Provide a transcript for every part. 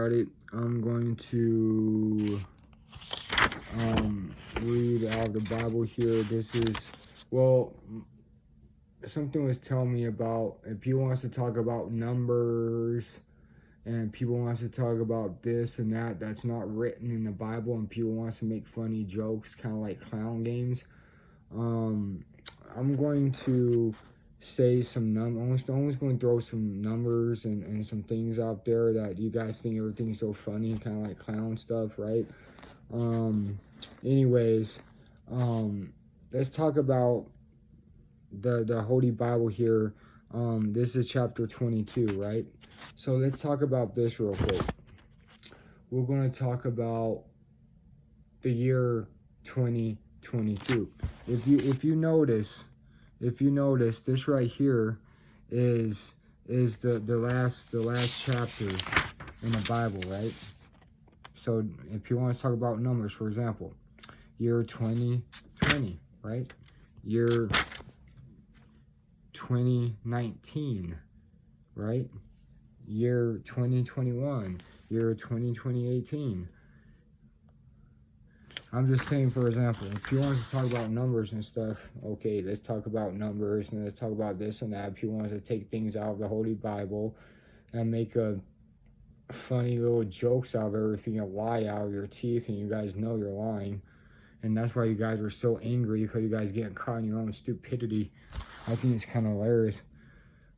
Alrighty, I'm going to read out of the Bible here. This is, well, something was telling me about, if people wants to talk about numbers and people wants to talk about this and that, that's not written in the Bible, and people wants to make funny jokes, kind of like clown games. I'm going to say some numbers. I'm just going to throw some numbers and some things out there that you guys think everything's so funny, kind of like clown stuff, right? Anyways, let's talk about the Holy Bible here. This is chapter 22, right? So let's talk about this real quick. We're going to talk about the year 2022. If you notice, this right here is the last chapter in the Bible, right? So if you want to talk about numbers, for example, year 2020, right? Year 2019, right? Year 2021, year 2018. I'm just saying, for example, if you want to talk about numbers and stuff, okay, let's talk about numbers and let's talk about this and that. If you want to take things out of the Holy Bible and make a funny little jokes out of everything, a lie out of your teeth, and you guys know you're lying, and that's why you guys are so angry, because you guys getting caught in your own stupidity. I think it's kind of hilarious.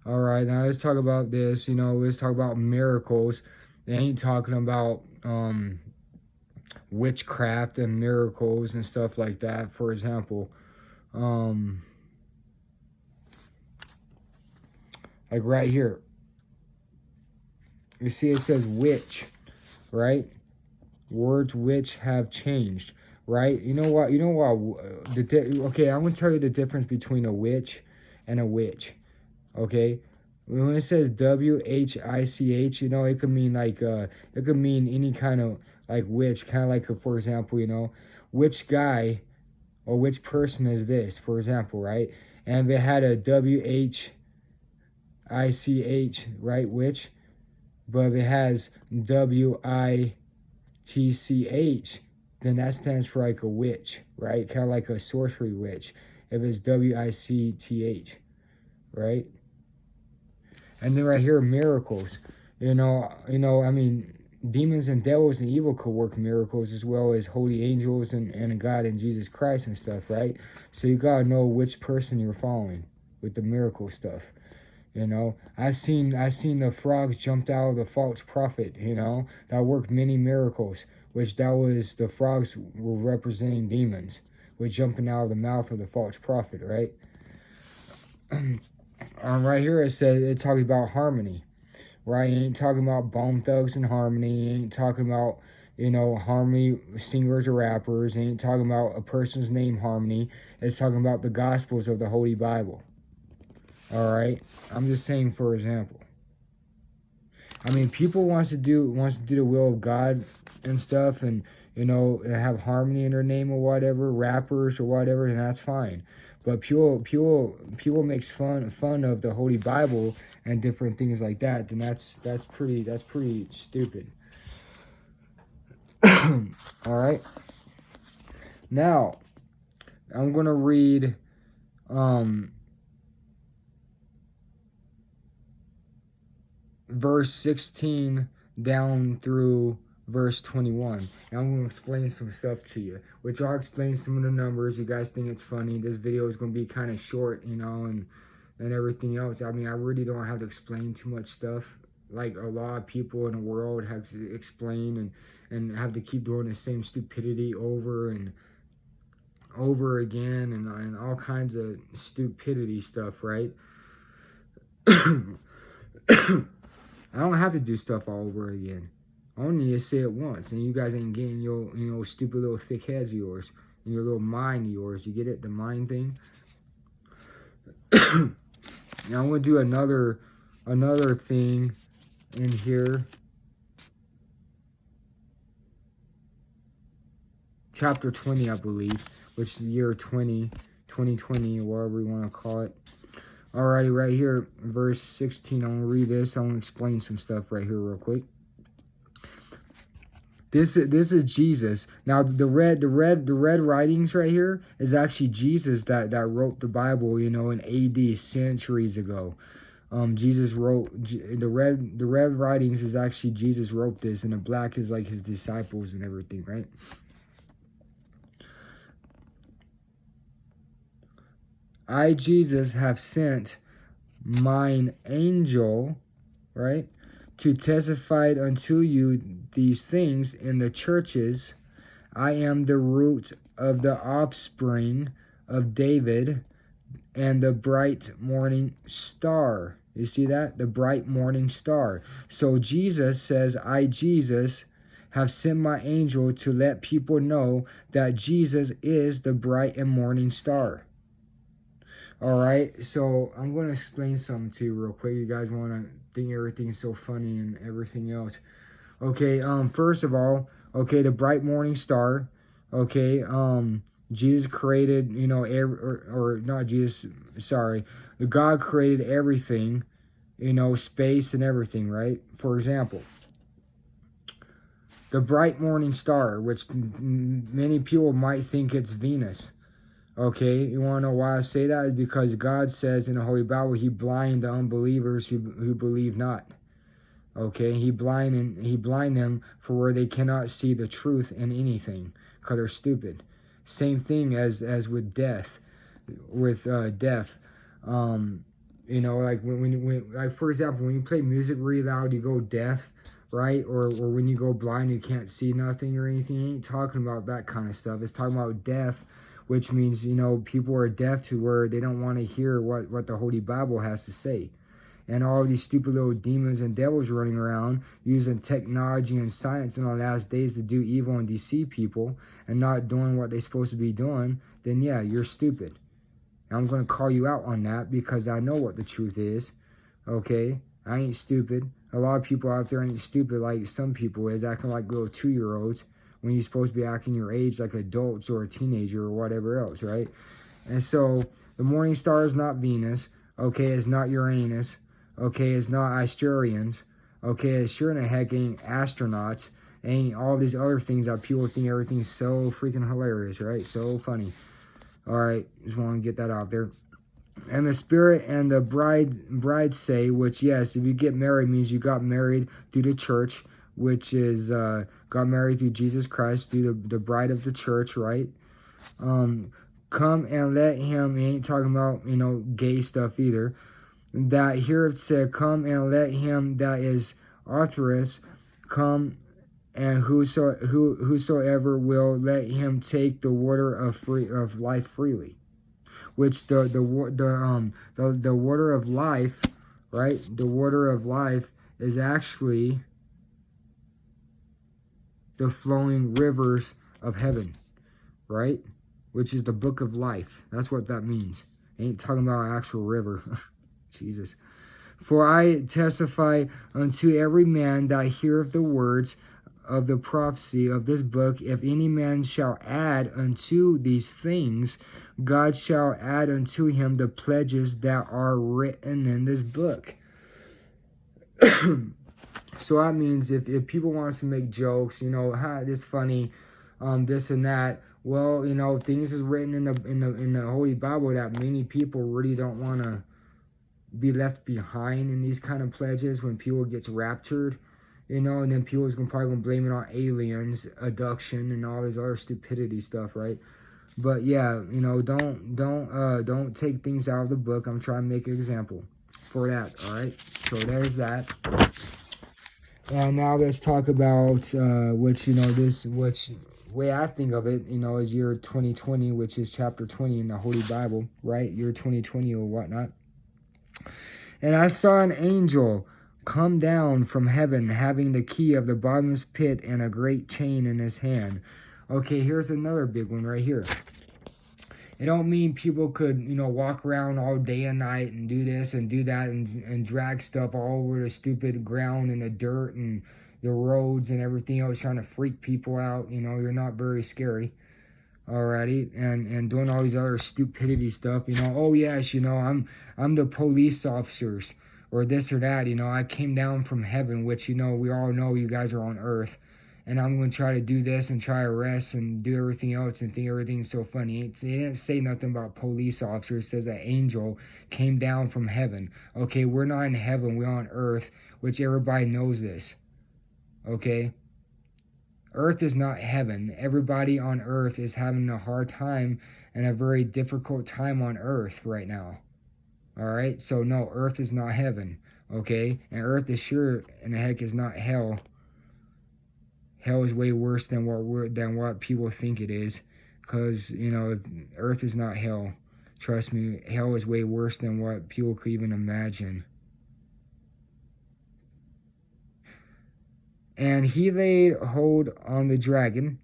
All right, now let's talk about this. Let's talk about miracles. They ain't talking about witchcraft and miracles and stuff like that. For example, like right here, you see it says witch, right? Words which have changed, right? You know what? Okay, I'm gonna tell you the difference between a witch and a witch. Okay, when it says WHICH, it could mean like it could mean any kind of like witch, kind of like for example, which guy or which person is this, for example, right? And if it had a WHICH, right, witch, but if it has WITCH, then that stands for like a witch, right? Kind of like a sorcery witch. If it's WICTH, right? And then right here, miracles. I mean, demons and devils and evil could work miracles, as well as holy angels and God and Jesus Christ and stuff, right? So you gotta know which person you're following with the miracle stuff. I've seen the frogs jumped out of the false prophet, that worked many miracles, which that was the frogs were representing demons, was jumping out of the mouth of the false prophet, right? Right here it's talking about harmony, right? It ain't talking about Bone Thugs and Harmony. It ain't talking about, Harmony singers or rappers. It ain't talking about a person's name Harmony. It's talking about the Gospels of the Holy Bible. All right, I'm just saying, for example. I mean, people wants to do the will of God and stuff, and have harmony in their name or whatever, rappers or whatever, and that's fine. But people makes fun of the Holy Bible and different things like that, then that's pretty stupid. All right. Now, I'm gonna read verse 16 down through verse 21. Now I'm going to explain some stuff to you, which I'll explain some of the numbers. You guys think it's funny. This video is going to be kind of short, and everything else. I mean, I really don't have to explain too much stuff. Like a lot of people in the world have to explain and have to keep doing the same stupidity over and over again, and all kinds of stupidity stuff, right? I don't have to do stuff all over again. I only need to say it once, and you guys ain't getting your stupid little thick heads of yours and your little mind of yours. You get it? The mind thing. Now I'm gonna do another thing in here. Chapter 20, I believe, which is the year 2020, or whatever you want to call it. Alrighty, right here, verse 16, I'm going to read this. I'm going to explain some stuff right here real quick. This is Jesus. Now the red writings right here is actually Jesus that wrote the Bible, you know, in AD centuries ago. Jesus wrote the red writings is actually Jesus wrote this, and the black is like his disciples and everything, right? I, Jesus, have sent mine angel, right, to testify unto you these things in the churches. I am the root of the offspring of David and the bright morning star. You see that? The bright morning star. So Jesus says, I, Jesus, have sent my angel to let people know that Jesus is the bright and morning star. All right, so I'm going to explain something to you real quick. You guys want to think everything is so funny and everything else. Okay, first of all, okay, the bright morning star, okay, Jesus created, you know, or not Jesus, sorry, God created everything, you know, space and everything, right? For example, the bright morning star, which many people might think it's Venus. Okay, you want to know why I say that? Is because God says in the Holy Bible, He blind the unbelievers who believe not. Okay, He blind them for where they cannot see the truth in anything, because they're stupid. Same thing as with death, with death. You know, like when like for example, when you play music really loud, you go deaf, right? Or when you go blind, you can't see nothing or anything. He ain't talking about that kind of stuff. It's talking about deaf, which means, you know, people are deaf to where they don't want to hear what the Holy Bible has to say. And all these stupid little demons and devils running around using technology and science in the last days to do evil and deceive people and not doing what they're supposed to be doing, then yeah, you're stupid. And I'm going to call you out on that because I know what the truth is, okay? I ain't stupid. A lot of people out there ain't stupid like some people is, acting like little 2-year-olds. When you're supposed to be acting your age like adults or a teenager or whatever else, right? And so the morning star is not Venus, okay? It's not Uranus, okay? It's not Asturians, okay? It sure in the heck ain't astronauts, ain't all these other things that people think everything's so freaking hilarious, right? So funny. All right, just want to get that out there. And the Spirit and the bride say, which yes, if you get married means you got married through the church, which is got married through Jesus Christ, through the bride of the church, right? Come and let him, he ain't talking about, you know, gay stuff either. That here it said, come and let him that is authoress come, and whosoever will, let him take the water of life freely. Which the water of life, right? The water of life is actually the flowing rivers of heaven, right? Which is the book of life. That's what that means. Ain't talking about an actual river. Jesus. For I testify unto every man that heareth the words of the prophecy of this book, if any man shall add unto these things, God shall add unto him the pledges that are written in this book. So that means if people want to make jokes, you know, this funny, this and that, well, you know, things is written in the Holy Bible that many people really don't want to be left behind in these kind of pledges when people gets raptured, you know, and then people's probably gonna blame it on aliens, abduction, and all this other stupidity stuff, right? But yeah, you know, don't take things out of the book. I'm trying to make an example for that. All right, so there's that. And now let's talk about which, you know, which way I think of it, you know, is year 2020, which is chapter 20 in the Holy Bible, right? Year 2020 or whatnot. And I saw an angel come down from heaven, having the key of the bottomless pit and a great chain in his hand. Okay, here's another big one right here. It don't mean people could, you know, walk around all day and night and do this and do that and drag stuff all over the stupid ground and the dirt and the roads and everything else, trying to freak people out. You know, you're not very scary. Alrighty, and doing all these other stupidity stuff, you know. Oh yes, you know, I'm the police officers or this or that, you know. I came down from heaven, which, you know, we all know you guys are on earth, and I'm going to try to do this and try to arrest and do everything else and think everything's so funny. It didn't say nothing about police officers. It says an angel came down from heaven. Okay, we're not in heaven, we're on earth, which everybody knows this. Okay? Earth is not heaven. Everybody on earth is having a hard time and a very difficult time on earth right now. Alright? So no, earth is not heaven. Okay? And earth is sure and the heck is not hell. Hell is way worse than what people think it is. Because, you know, earth is not hell. Trust me, hell is way worse than what people could even imagine. And he laid hold on the dragon,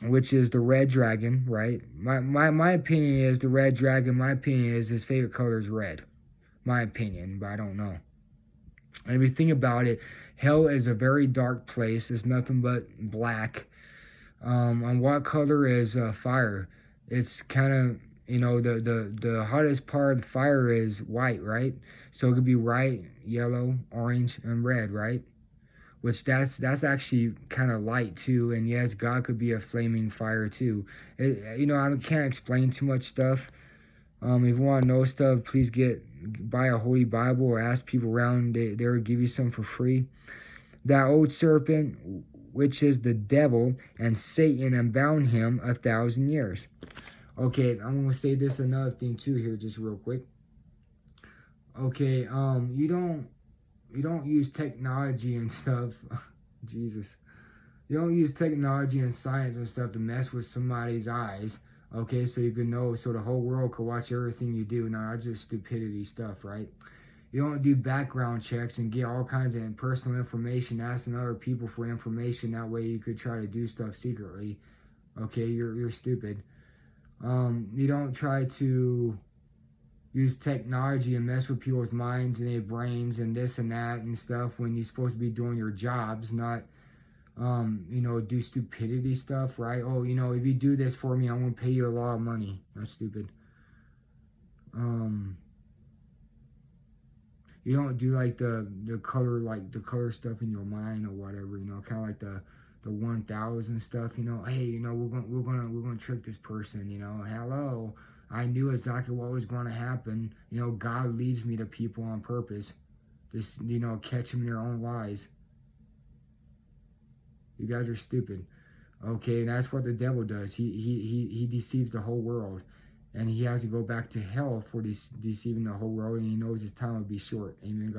which is the red dragon, right? My opinion is the red dragon, my opinion is his favorite color is red. My opinion, but I don't know. And if you think about it, hell is a very dark place. It's nothing but black. And what color is fire? It's kind of, you know, the hottest part of the fire is white, right? So it could be white, yellow, orange, and red, right? Which that's actually kind of light too. And yes, God could be a flaming fire too. You know, I can't explain too much stuff. If you want to know stuff, please buy a Holy Bible or ask people around. They will give you some for free. That old serpent, which is the devil and Satan, and bound him 1,000 years. Okay, I'm gonna say this another thing too here, just real quick. Okay, you don't use technology and stuff. Jesus. You don't use technology and science and stuff to mess with somebody's eyes. Okay, so you can know, so the whole world could watch everything you do. Now, that's just stupidity stuff, right? You don't do background checks and get all kinds of personal information, asking other people for information. That way you could try to do stuff secretly. Okay, you're stupid. You don't try to use technology and mess with people's minds and their brains and this and that and stuff when you're supposed to be doing your jobs, not you know, do stupidity stuff, right? Oh, you know, if you do this for me, I'm gonna pay you a lot of money. That's stupid. You don't do like the color stuff in your mind or whatever, you know, kind of like the 1,000 stuff, you know. Hey, you know, we're gonna trick this person, you know. Hello, I knew exactly what was going to happen. You know, God leads me to people on purpose. Just, you know, catch them in their own lies. You guys are stupid. Okay, and that's what the devil does. He deceives the whole world. And he has to go back to hell for deceiving the whole world. And he knows his time will be short. Amen, God.